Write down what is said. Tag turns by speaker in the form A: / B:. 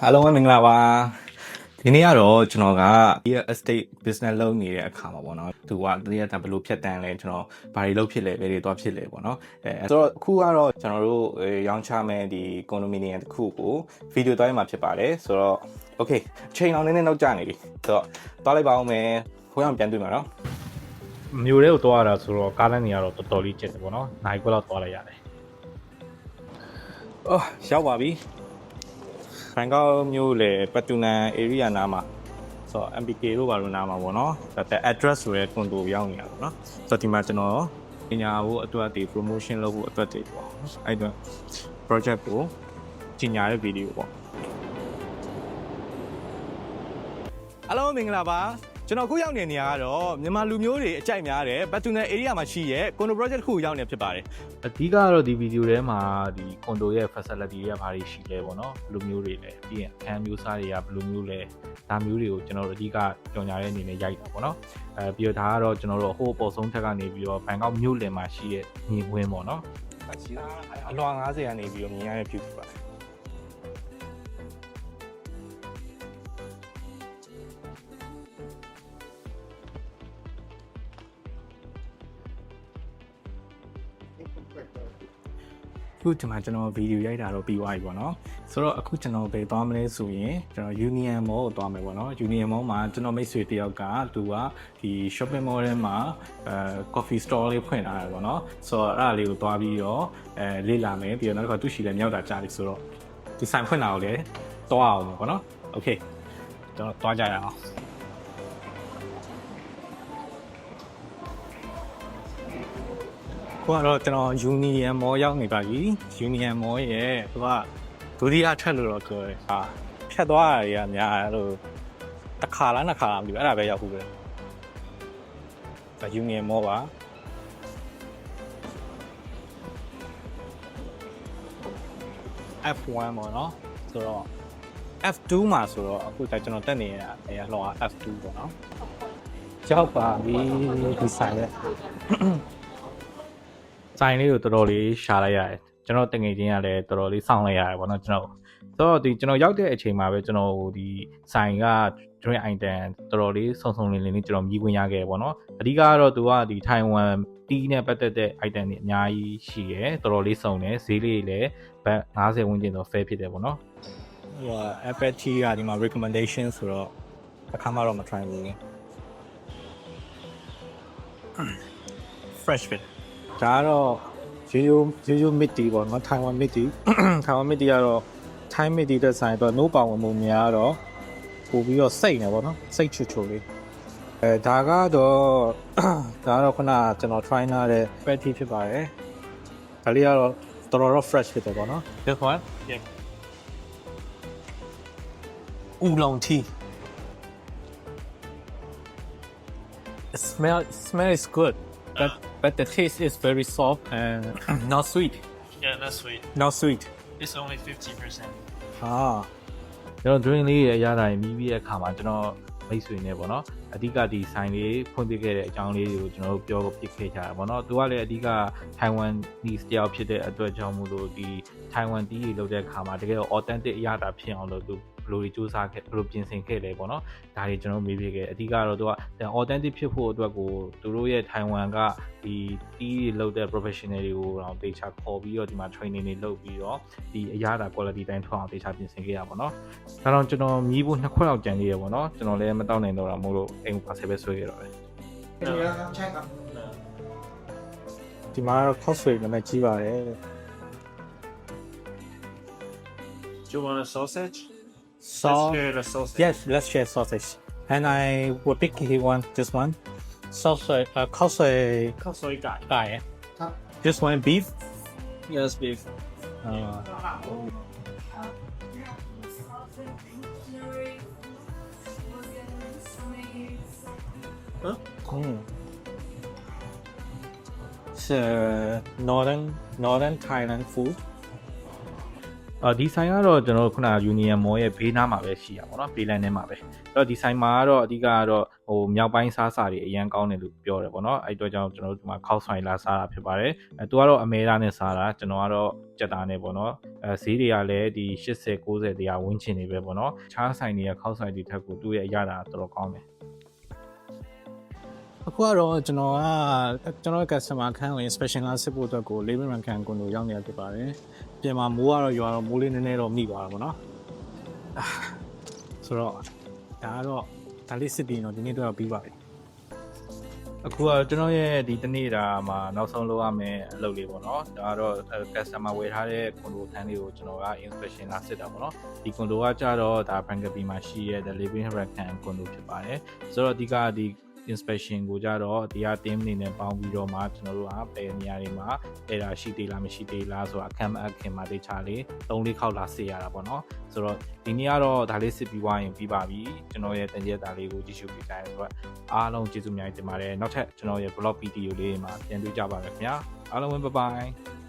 A: အားလုံးပဲမင်္ဂလာပါဒီနေ့ကတော့ကျွန်တော်က real estate business လုပ်နေတဲ့အခါမှာပေါ့နော်သူကတရက်တန်ဘယ်လိုဖြတ်တန်းလဲကျွန်တော်ဘာတွေလုပ်ဖြစ်လဲဘယ်တွေသွားဖြစ်လဲပေါ့နော်ဆိုတော့အခုကတော့ကျွန်တော်တို့ရောင်းချမဲ့ဒီ condominium တစ်ခုကို video တွိုင်းမှာဖြစ်ပါတယ်ဆိုတော့ okay အချိန်အောင်နည်းနည်းနောက်ကျနေပြီဆိုတော့သွားလိုက်ပါအောင်မယ်ခွဲအောင်ပြန်တွေ့မှာနော်
B: မျိုးတွေကိုသွားရတာဆိုတော့ကားလမ်းနေရတော့တော်တော်လေးကျက်တယ်ပေါ့နော်နိုင်ခွက်လောက်သွားလိုက်ရတယ်
A: အော်ရောက်ပါပြီဘန်ကောက်မြို့လေပတ်တူနန် area နားမှာဆိုတော့ MPK တို့ဘာလို့နားမှာပေါ့နော်ဒါပေမဲ့ address ဆိုရဲ condo ရောက်နေတာပေါ့နော်ဆိုတော့ဒီမှာကျွန်တော်ပညာဖို့အတွက်ဒီ promotion လုပ်ဖို့အတွက်တွေပေါ့အဲ့တော့ project ကိုကြီးညာတဲ့ video ပေါ့အားလုံးမင်္ဂလာပါကျွန်တော်အခုရောက်နေနေရတော့မြန်မာလူမျိုးတွေအကြိုက်များတယ်ပတ်တူနန် area မှာရှိရဲ condo project တစ်ခုရောက်နေဖြစ်ပါတယ်
B: အဓိကတော့ဒီဗီဒီယိုထဲမှာဒီကွန်ဒိုရဲ့ facility တွေကဘာတွေရှိလဲပေါ့နော်ဘယ်လိုမျိုးတွေလဲပြီးရင်အခန်းမျိုးစားတွေကဘယ်လိုမျိုးလဲဒါမျိုးတွေကိုကျွန်တော်တို့အဓိကကြော်ညာတဲ့အနေနဲ့ရိုက်တာပေါ့နော်ပြီးတော့ဒါကတော့ကျွန်တော်တို့ဟိုအပေါ်ဆုံးထက်ကနေပြီးတော့ဘန်ကောက်မြို့လယ်မှာရှိတဲ့မြေဝင်းပေါ့နော်
A: အလွန်90ကနေပြီးတော့မြင်ရတဲ့ view ဖြစ်ပါတယ်ခုဒီမှာကျွန်တော်ဗီဒီယိုရိုက်တာတော့ပြီးသွားပြီပေါ့နော်ဆိုတော့အခုကျွန်တော်ဘယ်သွားမလဲဆိုရင်ကျွန်တော် Union Mall ကိုသွားမယ်ပေါ့နော် Union Mall မှာကျွန်တော်မိတ်ဆွေတယောက်ကသူကဒီ shopping mall ထဲမှာcoffee store လေးဖွင့်ထားတယ်ပေါ့နော်ဆိုတော့အဲ့ဒါလေးကိုသွားပြီးတော့လေ့လာမယ်ပြီးတော့နောက်တစ်ခါသူ့ရှိလဲမြောက်တာကြားပြီဆိုတော့ဒီဆိုင်ဖွင့်တာကိုလည်းသွားအောင်ပေါ့နော် okay ကျွန်တော်သွားကြရအောင်ကိုကတော့ကျွန်တော် Union Mall ရောက်နေပါပြီ Union Mall ရဲ့သူကဒုတိယထက်လို့တော့ပြောတယ်ဟာဖြတ်သွားရတွေကများအဲ့လိုတစ်ခါလားနှစ်ခါလားမသိဘူးအဲ့ဒါပဲရောက်ခုပဲဒါ Union Mall ပါ F1 ပေါ့နော်ဆိုတော့ F2 မှာဆိုတော့အခုကျွန်တော်တက်နေရတာအဲလောက F2 ပေါ့နော်ရောက်ပါပြီဒီဆိုင်ရဲ့
B: ဆိုင်လေးကိုတော်တော်လေးရှာလိုက်ရတယ်ကျွန်တော်တငယ်ချင်းကလည်းတော်တော်လေးစောင့်လိုက်ရတယ်ပေါ့နော်ကျွန်တော်ဆိုတော့ဒီကျွန်တော်ရောက်တဲ့အချိန်မှာပဲကျွန်တော်ဒီဆိုင်ကကျွန်တော် item တော်တော်လေးစုံစုံလင်းလင်းလေးကျွန်တော်မြည်ဝင်ရခဲ့ပေါ့နော်အဓိကကတော့သူကဒီထိုင်ဝမ်တီးနဲ့ပတ်သက်တဲ့ item တွေအများကြီးရှိရယ်တော်တော်လေးစုံတယ်ဈေးလေးလည်းဘတ်50ဝန်းကျင်တော့ fair ဖြစ်တယ်ပေါ့နော်
A: ဟို Apple Tea ကဒီမှာ recommendation ဆိုတော့အခါမှတော့မ try ဘူး fresh ဖြစ်ဒါကတော့ရိုး mid tea ပေါ့နော် Taiwan mid tea Taiwan mid tea ကတော့ Thai mid tea တဲ့ဆိုင်တော့ no ပါဝင်မှုများတော့ပို့ပြီးတော့စိတ်နေပေါ့နော်စိတ်ချူချူလေးဒါကတော့ခုနကျွန်တော် try နာတဲ့ Apple Tea ဖြစ်ပါတယ်ဒါလေးကတော့တော်တော် fresh ဖြစ်တယ်ပေါ့နော် this one yeah oolong tea the smell is good but the taste is very soft and not sweet
C: Yeah, not sweet.
A: not sweet
C: It's only 50%.
A: ဟာ
B: ကျွန်တော် drink လေးရဲ့အရသာတွေပြီးတဲ့အခါမှာကျွန်တော်မိတ်ဆွေနေပေါ့နော်အဓိကဒီဆိုင်လေးဖွင့်ပြခဲ့တဲ့အကြောင်းလေးတွေကိုကျွန်တော်တို့ပြောပြခဲ့ကြတာပေါ့နော်သူကလည်းအဓိက Taiwan ဒီ style ဖြစ်တဲ့အတွက်ကြောင့်မို့လို့ဒီ Taiwan တီးတွေလုပ်တဲ့အခါမှာတကယ် authentic အရသာဖြစ်အောင်လို့သူဘယ်လိုစူးစမ်းခဲ့ဘယ်လိုပြင်ဆင်ခဲ့လဲပေါ့နော်ဒါတွေကျွန်တော်မေးပြခဲ့အဓိကတော့သူက authentic ဖြစ်ဖို့အတွက်ကိုသူတို့ရဲ့ Taiwan ကဒီတီးတွေလုပ်တဲ့ professional တွေကိုတော့တေချာခေါ်ပြီးတော့ဒီမှာ training တွေလုပ်ပြီးတော့ဒီအရသာ quality တိုင်းထွက်အောင်တေချာပြင်ဆင်ခဲ့ရပါတော့ဒါတော့ကျွန်တော်မြည်ဖို့2ခွက်လောက်ကြံနေရပေါ့နော်ကျွန်တော်လည်းမတောက်နိုင်တော့တာမို့လို့အိမ်ပါဆယ်ပဲဆွဲခဲ့တော့တယ်
A: ဒီမှာတော့ cost rate နည်းနည်းကြီးပါတယ်
C: Do you want a sausage?
A: so
C: Let's share the sausage.
A: yes let's share sausage and I will pick this one sausage cost
C: Soy guy.
A: guy this one beef
C: Yes, beef. Huh?
A: It's northern Thailand food
B: ဒီဆိုင်ကတော့ကျွန်တော်တို့ခုန Union Mall ရဲ့ဘေးနားမှာပဲရှိရပါတော့ဘေးလမ်းထဲမှာပဲအဲ့တော့ဒီဆိုင်မှာကတော့အဓိကကတော့ဟိုမြောက်ပိုင်းစားစာတွေအရန်ကောင်းတယ်လို့ပြောတယ်ပေါ့နော်အဲ့အတွက်ကြောင့်ကျွန်တော်တို့ဒီမှာခောက်ဆိုင်လာစားတာဖြစ်ပါတယ်သူကတော့အမဲသားနဲ့စားတာကျွန်တော်ကတော့ကြက်သားနဲ့ပေါ့နော်ဈေးတွေကလည်းဒီ80 90တရားဝန်းကျင်နေပဲပေါ့နော်ခြားဆိုင်တွေကခောက်ဆိုင်တွေထက်ကိုသူ့ရဲ့အရတာတော်တော်ကောင်းတယ်
A: အခုကတော့ကျွန်တော် customer ခန်းဝင် special လာစစ်ဖို့အတွက်ကို labor man ခန်းကိုရောက်နေရဖြစ်ပါတယ်ပြင်မှာမိုးကတော့ရွာတော့မိုးလေးနည်းနည်းတော့မိသွားတာပေါ့နော်ဆိုတော့ဒါကတော့ဒါလေးစစ်ပြီးတော့ဒီနေ့တော့ပြီးပါပြီ
B: အခုကကျွန်တော်ရဲ့ဒီတနေ့တာမှာနောက်ဆုံးလုပ်ရမယ့်အလုပ်လေးပေါ့နော်ဒါကတော့ customer ဝယ်ထားတဲ့ကွန်ဒိုခန်းလေးကိုကျွန်တော်က inspection လာစစ်တာပေါ့နော်ဒီကွန်ဒိုကကြတော့ဒါ Bangapi မှာရှိရဲ့ the living hurricane ကွန်ဒိုဖြစ်ပါတယ်ဆိုတော့အဓိကဒီ inspection ကိုကြတော့တရား team အနေနဲ့ပေါင်းပြီးတော့မှကျွန်တော်တို့ကဘယ်နေရာတွေမှာ error ရှိသေးလားမရှိသေးလားဆိုတာအခက်မအခင်မှာတေချာလေး3-4ခေါက်လာစစ်ရတာပေါ့နော်ဆိုတော့ဒီနေ့ကတော့ဒါလေးစစ်ပြီးွားရင်ပြီးပါပြီကျွန်တော်ရဲ့တန်ရက်သားလေးကိုကြည့်ရှုပေးကြရတဲ့အတွက်အားလုံးကျေးဇူးအများကြီးတင်ပါတယ်နောက်ထပ်ကျွန်တော်ရဲ့ blog video လေးမှာပြန်တွေ့ကြပါမယ်ခင်ဗျာအားလုံးပဲ bye bye